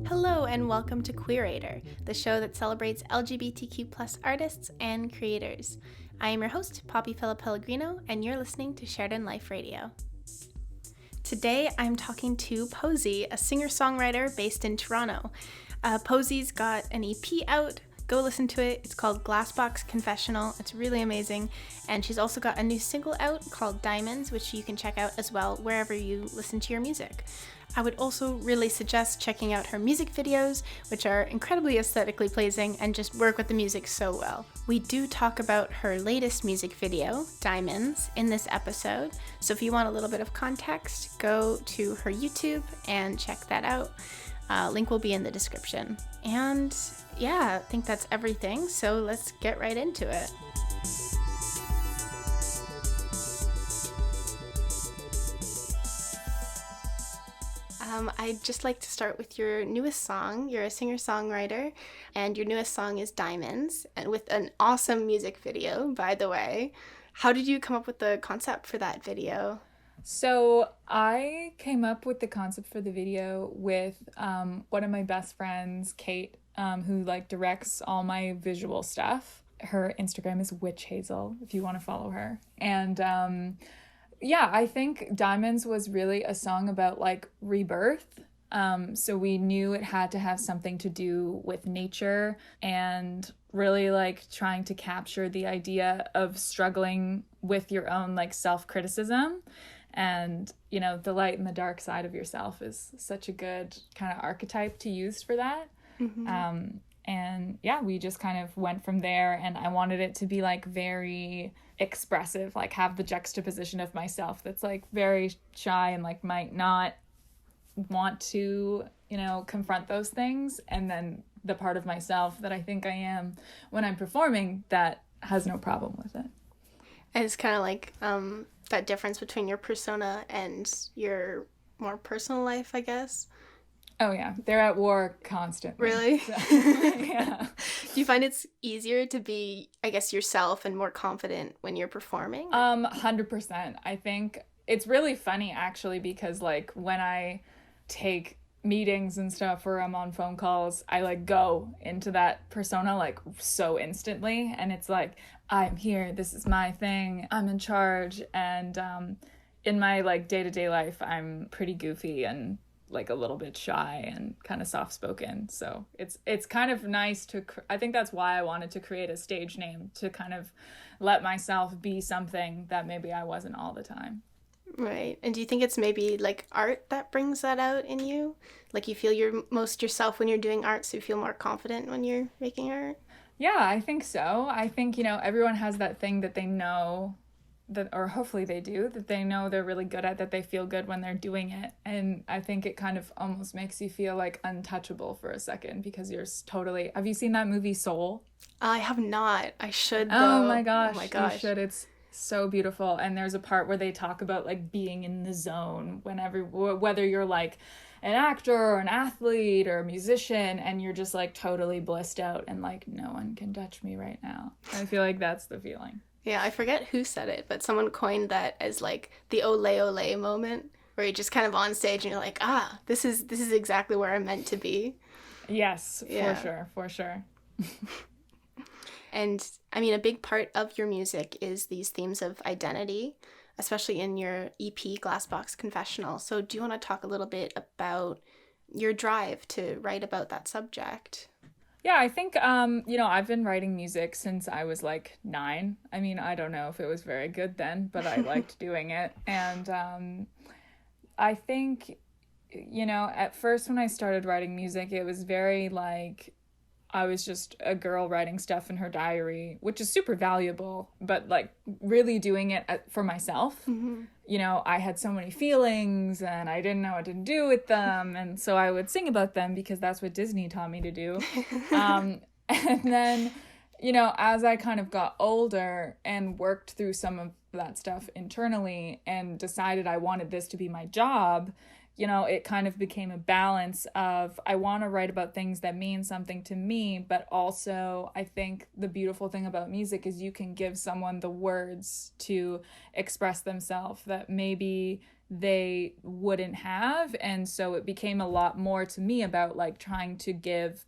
Hello and welcome to Queerator, the show that celebrates LGBTQ plus artists and creators. I am your host, Poppy Pellegrino, and you're listening to Shared in Life Radio. Today I'm talking to Poesy, a singer-songwriter based in Toronto. Poesy's got an EP out. Go listen to it. It's called Box Confessional. It's really amazing. And she's also got a new single out called Diamonds, which you can check out as well wherever you listen to your music. I would also really suggest checking out her music videos, which are incredibly aesthetically pleasing and just work with the music so well. We do talk about her latest music video, Diamonds, in this episode. So if you want a little bit of context, go to her YouTube and check that out. Link will be in the description. And yeah, I think that's everything. So let's get right into it. I'd just like to start with your newest song. You're a singer-songwriter, and your newest song is Diamonds, and with an awesome music video, by the way. How did you come up with the concept for that video? So I came up with the concept for the video with one of my best friends, Kate, who directs all my visual stuff. Her Instagram is Witch Hazel, if you want to follow her. And yeah, I think Diamonds was really a song about rebirth. So we knew it had to have something to do with nature and really trying to capture the idea of struggling with your own self-criticism. And, the light and the dark side of yourself is such a good kind of archetype to use for that. Mm-hmm. And yeah, we just kind of went from there, and I wanted it to be very expressive, have the juxtaposition of myself that's very shy and might not want to, confront those things. And then the part of myself that I think I am when I'm performing that has no problem with it. And it's kind of that difference between your persona and your more personal life, I guess. Oh yeah, they're at war constantly. Really? So, yeah. Do you find it's easier to be, I guess, yourself and more confident when you're performing? 100%. I think it's really funny actually, because when I take meetings and stuff or I'm on phone calls, I go into that persona so instantly, and it's I'm here, this is my thing, I'm in charge. And in my day-to-day life, I'm pretty goofy and a little bit shy and kind of soft-spoken. So it's kind of nice to I think that's why I wanted to create a stage name, to kind of let myself be something that maybe I wasn't all the time. Right. And do you think it's maybe art that brings that out in you? You feel you're most yourself when you're doing art, so you feel more confident when you're making art? Yeah, I think so. I think, everyone has that thing that they know that, or hopefully they do, that they know they're really good at, that they feel good when they're doing it. And I think it kind of almost makes you feel untouchable for a second, because you're totally... Have you seen that movie Soul? I have not. I should, though. Oh my gosh. You should. It's so beautiful. And there's a part where they talk about being in the zone whether you're an actor or an athlete or a musician, and you're just totally blissed out and no one can touch me right now. I feel that's the feeling. Yeah, I forget who said it, but someone coined that as the ole ole moment, where you're just kind of on stage and you're this is exactly where I'm meant to be. Yes, yeah. For sure. And I mean, a big part of your music is these themes of identity, especially in your EP, Box Confessional. So do you want to talk a little bit about your drive to write about that subject? Yeah, I think, I've been writing music since I was 9. I mean, I don't know if it was very good then, but I liked doing it. And I think, at first when I started writing music, it was very I was just a girl writing stuff in her diary, which is super valuable, but really doing it for myself. Mm-hmm. I had so many feelings and I didn't know what to do with them. And so I would sing about them because that's what Disney taught me to do. And then, as I kind of got older and worked through some of that stuff internally and decided I wanted this to be my job, you know, it kind of became a balance of I want to write about things that mean something to me, but also I think the beautiful thing about music is you can give someone the words to express themselves that maybe they wouldn't have. And so it became a lot more to me about like trying to give,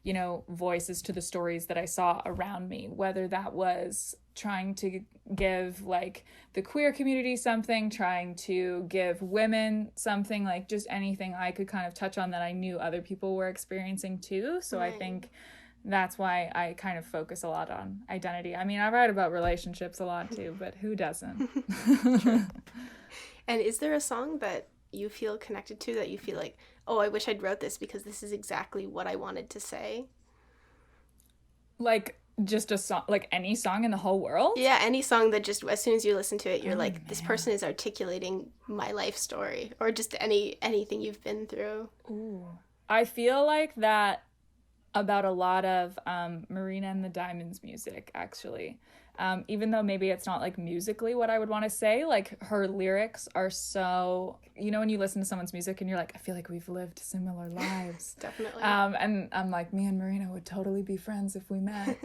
you know, voices to the stories that I saw around me, whether that was trying to give like the queer community something, trying to give women something, like just anything I could kind of touch on that I knew other people were experiencing too. So I think that's why I kind of focus a lot on identity. I mean, I write about relationships a lot too, but who doesn't? True. And is there a song that you feel connected to, that you feel like, oh, I wish I'd wrote this because this is exactly what I wanted to say? Like just a song, like any song in the whole world? Yeah, any song that just as soon as you listen to it, you're like, this person is articulating my life story, or just anything you've been through. Ooh. I feel like that about a lot of Marina and the Diamonds music, actually. Even though maybe it's not like musically what I would want to say, like her lyrics are so, you know, when you listen to someone's music and you're like, I feel like we've lived similar lives. Definitely. And I'm like, me and Marina would totally be friends if we met.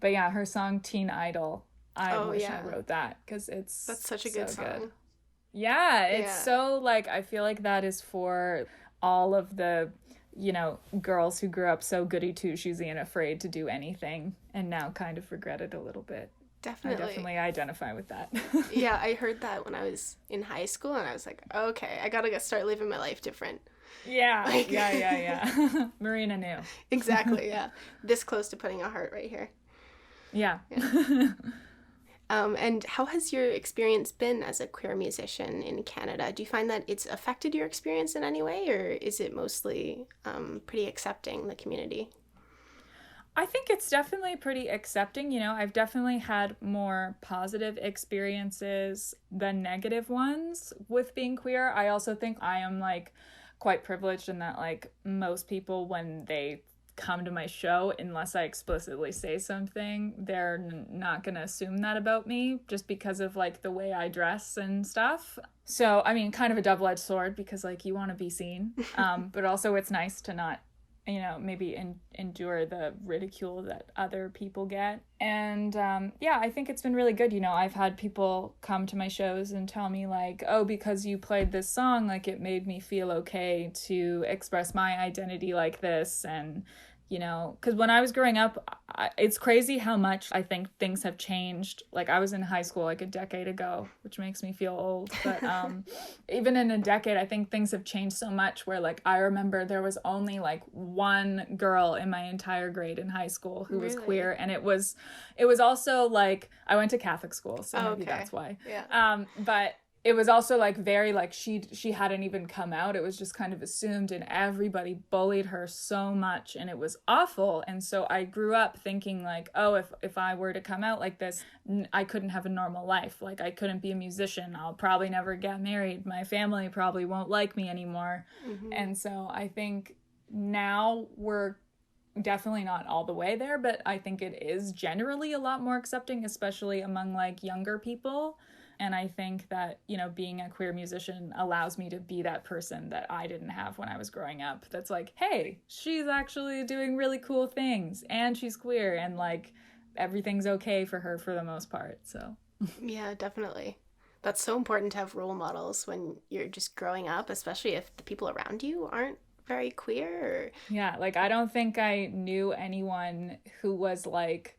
But yeah, her song Teen Idol, I wish I wrote that because that's such a good song. Good. Yeah, it's so like, I feel like that is for all of the, you know, girls who grew up so goody two-shoesy and afraid to do anything and now kind of regret it a little bit. Definitely. I definitely identify with that. Yeah, I heard that when I was in high school and I was like, okay, I gotta start living my life different. Yeah, like... yeah. Marina knew. Exactly, yeah. This close to putting a heart right here. Yeah. And how has your experience been as a queer musician in Canada? Do you find that it's affected your experience in any way, or is it mostly pretty accepting, the community? I think it's definitely pretty accepting. You know, I've definitely had more positive experiences than negative ones with being queer. I also think I am like quite privileged in that like most people, when they come to my show, unless I explicitly say something, they're not gonna assume that about me just because of like the way I dress and stuff. So I mean, kind of a double-edged sword, because like you want to be seen, but also it's nice to not, you know, maybe endure the ridicule that other people get. And yeah, I think it's been really good. You know, I've had people come to my shows and tell me like, oh, because you played this song, like it made me feel okay to express my identity like this. And you know, because when I was growing up, it's crazy how much I think things have changed. Like I was in high school like a decade ago, which makes me feel old. But even in a decade, I think things have changed so much where like I remember there was only like one girl in my entire grade in high school who was queer. And it was also like, I went to Catholic school, so maybe that's why. Yeah. But it was also like very like she hadn't even come out. It was just kind of assumed, and everybody bullied her so much, and it was awful. And so I grew up thinking like, oh, if I were to come out like this, I couldn't have a normal life. Like I couldn't be a musician. I'll probably never get married. My family probably won't like me anymore. Mm-hmm. And so I think now we're definitely not all the way there, but I think it is generally a lot more accepting, especially among like younger people. And I think that, you know, being a queer musician allows me to be that person that I didn't have when I was growing up. That's like, hey, she's actually doing really cool things and she's queer, and like everything's okay for her for the most part. So yeah, definitely. That's so important to have role models when you're just growing up, especially if the people around you aren't very queer. Yeah, like I don't think I knew anyone who was like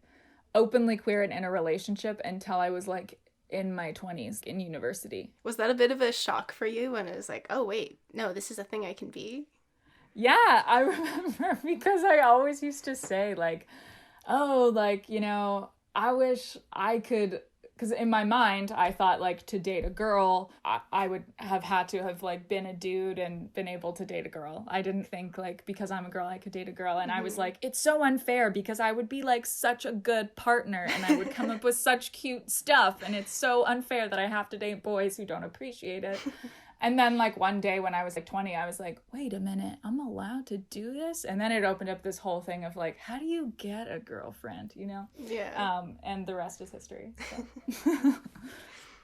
openly queer and in a relationship until I was like in my 20s in university. Was that a bit of a shock for you when it was like, oh wait, no, this is a thing I can be? Yeah, I remember, because I always used to say like, oh, like, you know, I wish I could, because in my mind I thought like to date a girl I would have had to have like been a dude and been able to date a girl. I didn't think like because I'm a girl I could date a girl. And I was like, it's so unfair because I would be like such a good partner and I would come up with such cute stuff, and it's so unfair that I have to date boys who don't appreciate it. And then like one day when I was like 20, I was like, wait a minute, I'm allowed to do this? And then it opened up this whole thing of like, how do you get a girlfriend, you know? Yeah. And the rest is history. So.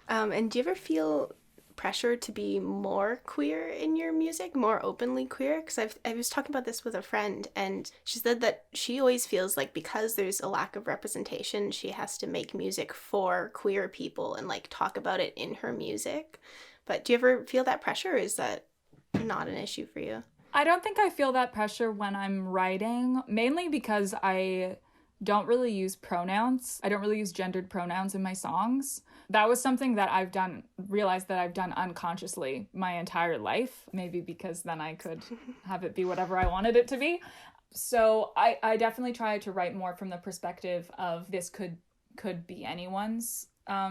And do you ever feel pressure to be more queer in your music, more openly queer? Because I was talking about this with a friend, and she said that she always feels like because there's a lack of representation, she has to make music for queer people and like talk about it in her music. But do you ever feel that pressure, or is that not an issue for you? I don't think I feel that pressure when I'm writing, mainly because I don't really use pronouns. I don't really use gendered pronouns in my songs. That was something that realized that I've done unconsciously my entire life, maybe because then I could have it be whatever I wanted it to be. So I definitely try to write more from the perspective of this could be anyone's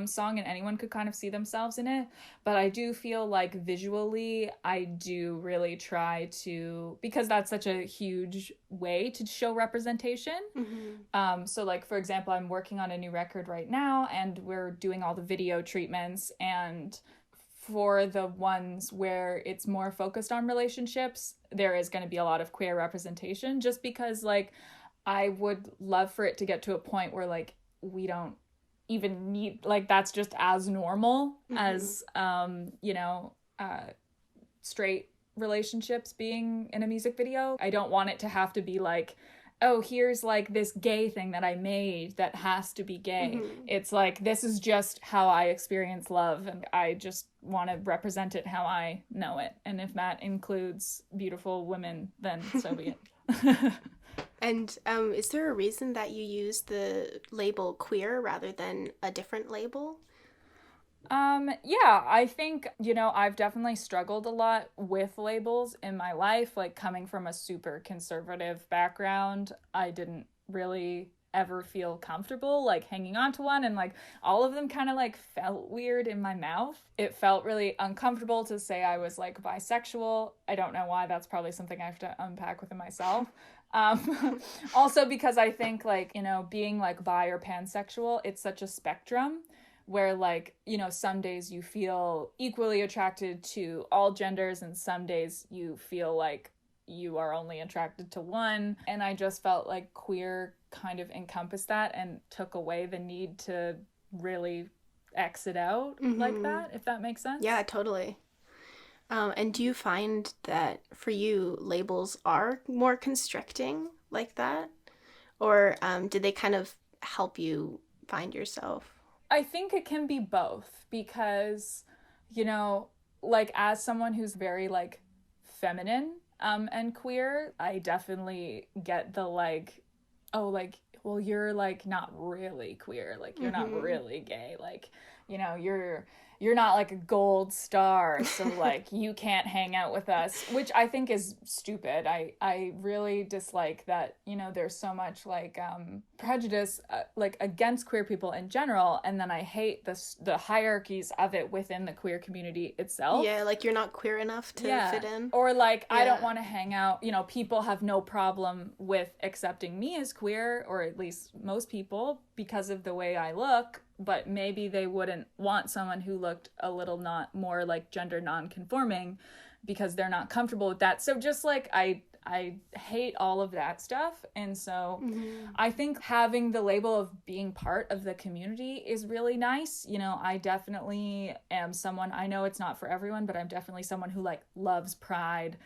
song and anyone could kind of see themselves in it. But I do feel like visually I do really try to, because that's such a huge way to show representation. So like, for example, I'm working on a new record right now and we're doing all the video treatments, and for the ones where it's more focused on relationships, there is going to be a lot of queer representation, just because like I would love for it to get to a point where like we don't even need, like, that's just as normal as straight relationships being in a music video. I don't want it to have to be like, oh, here's like this gay thing that I made that has to be gay. It's like, this is just how I experience love, and I just want to represent it how I know it. And if that includes beautiful women, then so be it. And is there a reason that you use the label queer rather than a different label? Yeah, I think, I've definitely struggled a lot with labels in my life. Like, coming from a super conservative background, I didn't really ever feel comfortable like hanging on to one, and like all of them kind of like felt weird in my mouth. It felt really uncomfortable to say I was like bisexual. I don't know why. That's probably something I have to unpack within myself. Also because I think like, being like bi or pansexual, it's such a spectrum where like, some days you feel equally attracted to all genders and some days you feel like you are only attracted to one. And I just felt like queer kind of encompassed that and took away the need to really exit out like that, if that makes sense. Yeah, totally. And do you find that for you, labels are more constricting like that? Or did they kind of help you find yourself? I think it can be both because, like as someone who's very like feminine and queer, I definitely get the like, oh, like, well, you're like not really queer, like you're not really gay, like, you're not like a gold star, so like you can't hang out with us, which I think is stupid. I really dislike that, there's so much like prejudice like against queer people in general, and then I hate the hierarchies of it within the queer community itself. Yeah, like you're not queer enough to fit in. Or like, I don't want to hang out, people have no problem with accepting me as queer, or at least most people, because of the way I look, but maybe they wouldn't want someone who looked a little not more like gender non-conforming because they're not comfortable with that. So just like I hate all of that stuff. And so I think having the label of being part of the community is really nice. I definitely am someone, I know it's not for everyone, but I'm definitely someone who like loves Pride.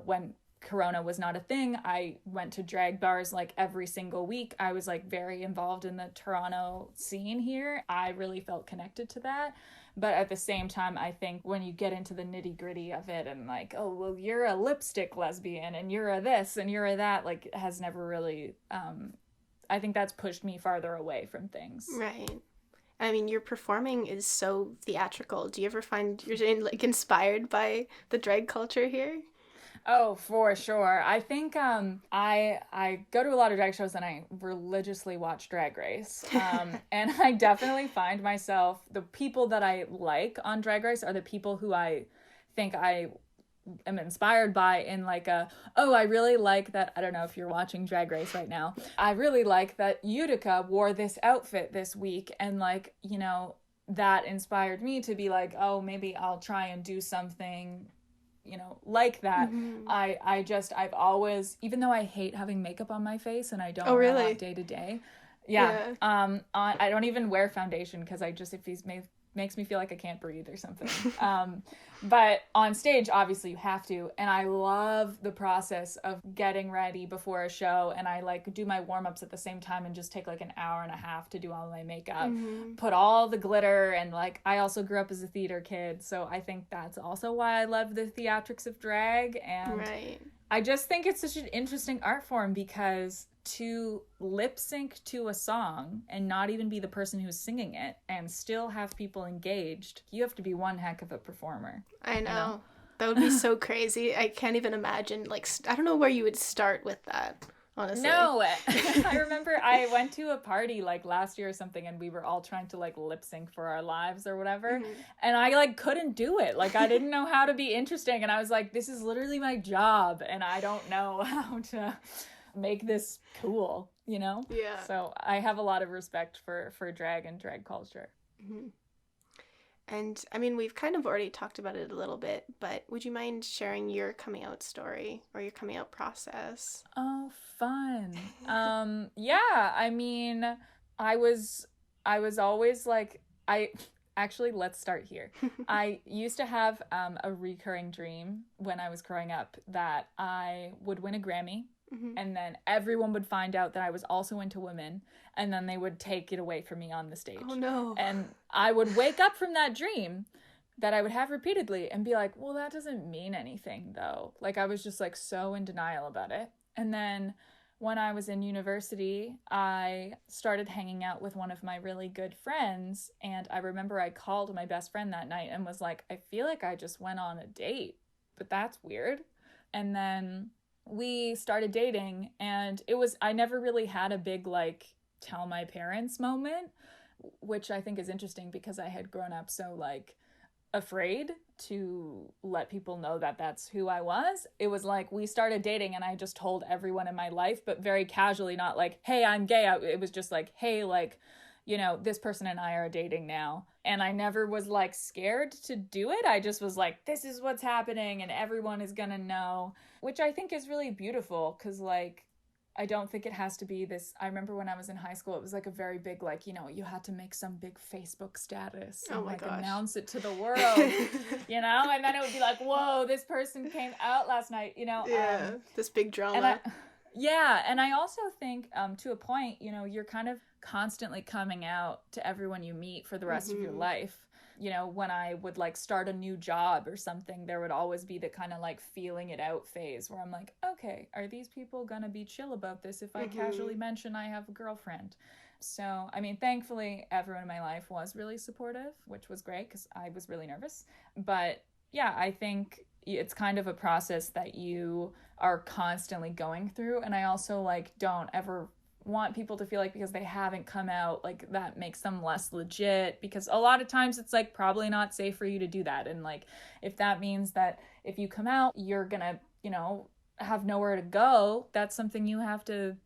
When Corona was not a thing, I went to drag bars like every single week. I was like very involved in the Toronto scene here. I really felt connected to that. But at the same time, I think when you get into the nitty gritty of it and like, oh, well, you're a lipstick lesbian and you're a this and you're a that, like has never really, I think that's pushed me farther away from things. Right. I mean, your performing is so theatrical. Do you ever find you're like inspired by the drag culture here? Oh, for sure. I think I go to a lot of drag shows and I religiously watch Drag Race. And I definitely find myself, the people that I like on Drag Race are the people who I think I am inspired by in like I really like that. I don't know if you're watching Drag Race right now. I really like that Utica wore this outfit this week, and like, that inspired me to be like, oh, maybe I'll try and do something like that. I've always, even though I hate having makeup on my face and I don't wear that day to day. I don't even wear foundation because it makes makes me feel like I can't breathe or something. But on stage, obviously you have to. And I love the process of getting ready before a show. And I like do my warm-ups at the same time and just take like an hour and a half to do all my makeup, put all the glitter. And like, I also grew up as a theater kid. So I think that's also why I love the theatrics of drag. And I just think it's such an interesting art form, because to lip sync to a song and not even be the person who's singing it and still have people engaged, you have to be one heck of a performer. I know. That would be so crazy. I can't even imagine, like, I don't know where you would start with that, honestly. No. I remember I went to a party like last year or something, and we were all trying to like lip sync for our lives or whatever. And I like couldn't do it. Like, I didn't know how to be interesting. And I was like, this is literally my job. And I don't know how to make this cool, you know? Yeah. So I have a lot of respect for drag and drag culture. And I mean, we've kind of already talked about it a little bit, but would you mind sharing your coming out story or your coming out process? Oh, fun. Yeah, I mean, I was always like, actually, let's start here. I used to have a recurring dream when I was growing up that I would win a Grammy. And then everyone would find out that I was also into women, and then they would take it away from me on the stage. Oh no. And I would wake up from that dream that I would have repeatedly and be like, well, that doesn't mean anything though. Like, I was just like so in denial about it. And then when I was in university, I started hanging out with one of my really good friends, and I remember I called my best friend that night and was like, I feel like I just went on a date, but that's weird. And then we started dating, and I never really had a big like tell my parents moment, which I think is interesting because I had grown up so like afraid to let people know that that's who I was. It was like we started dating and I just told everyone in my life, but very casually, not like, hey, I'm gay. It was just like, hey, like, you know, this person and I are dating now. And I never was like scared to do it. I just was like, this is what's happening and everyone is gonna know, which I think is really beautiful, because like, I don't think it has to be this. I remember when I was in high school, it was like a very big, like, you know, you had to make some big Facebook status and like announce it to the world, you know, and then it would be like, whoa, this person came out last night, you know. Yeah, this big drama. And I also think to a point, you know, you're kind of constantly coming out to everyone you meet for the rest of your life. You know, when I would like start a new job or something, there would always be the kind of like feeling it out phase where I'm like, okay, are these people gonna be chill about this if I casually mention I have a girlfriend? So, I mean, thankfully, everyone in my life was really supportive, which was great because I was really nervous. But yeah, I think it's kind of a process that you are constantly going through. And I also like don't ever want people to feel like because they haven't come out, like that makes them less legit, because a lot of times it's like probably not safe for you to do that. And like, if that means that if you come out, you're gonna, you know, have nowhere to go, that's something you have to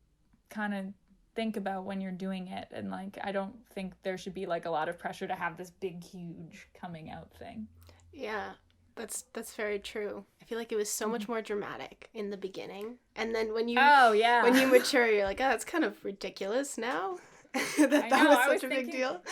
kind of think about when you're doing it. And like, I don't think there should be like a lot of pressure to have this big, huge coming out thing. Yeah. That's very true. I feel like it was so much more dramatic in the beginning, and then when you mature, you're like, oh, that's kind of ridiculous now. that was such a big deal.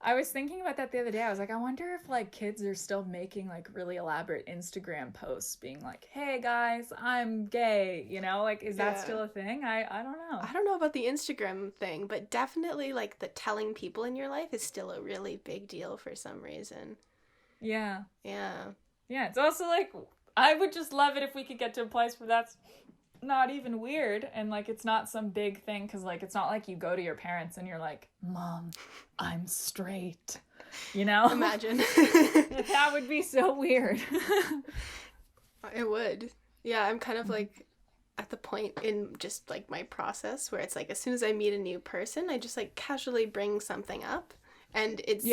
I was thinking about that the other day. I was like, I wonder if like kids are still making like really elaborate Instagram posts being like, hey guys, I'm gay, you know, like, is that still a thing? I don't know. I don't know about the Instagram thing, but definitely like the telling people in your life is still a really big deal for some reason. Yeah. Yeah, it's also like, I would just love it if we could get to a place where that's not even weird and like it's not some big thing, because like it's not like you go to your parents and you're like, Mom, I'm straight, you know? Imagine. That would be so weird. It would. Yeah, I'm kind of like at the point in just like my process where it's like as soon as I meet a new person, I just like casually bring something up, and it's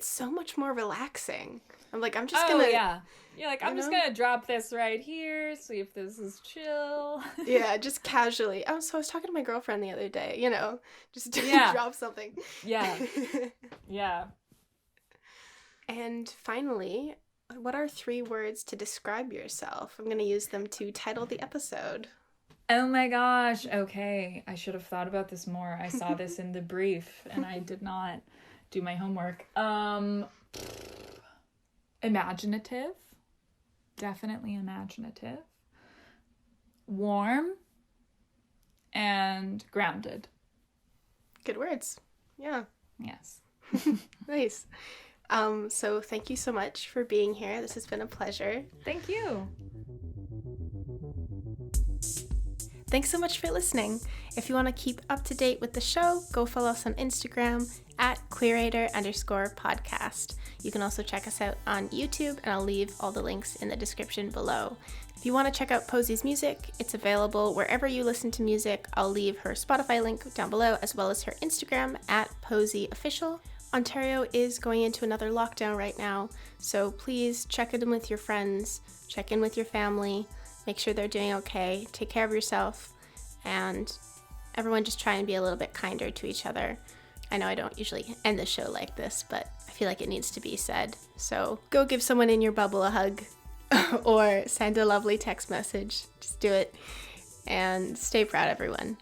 so much more relaxing. I'm like, I'm just gonna... You're like, I'm just gonna drop this right here, see if this is chill. Yeah, just casually. Oh, so I was talking to my girlfriend the other day, you know, just to drop something. Yeah. And finally, what are 3 words to describe yourself? I'm gonna use them to title the episode. Oh my gosh, okay. I should have thought about this more. I saw this in the brief, and I did not do my homework. Imaginative. Definitely imaginative. Warm. And grounded. Good words. Yeah. Yes. Nice. So thank you so much for being here. This has been a pleasure. Thank you. Thanks so much for listening. If you want to keep up to date with the show, go follow us on Instagram at Queerator_podcast. You can also check us out on YouTube, and I'll leave all the links in the description below. If you want to check out Poesy's music, it's available wherever you listen to music. I'll leave her Spotify link down below, as well as her Instagram at PoesyOfficial. Ontario is going into another lockdown right now, so please check in with your friends, check in with your family, make sure they're doing okay, take care of yourself, and everyone just try and be a little bit kinder to each other. I know I don't usually end the show like this, but I feel like it needs to be said. So go give someone in your bubble a hug or send a lovely text message. Just do it and stay proud, everyone.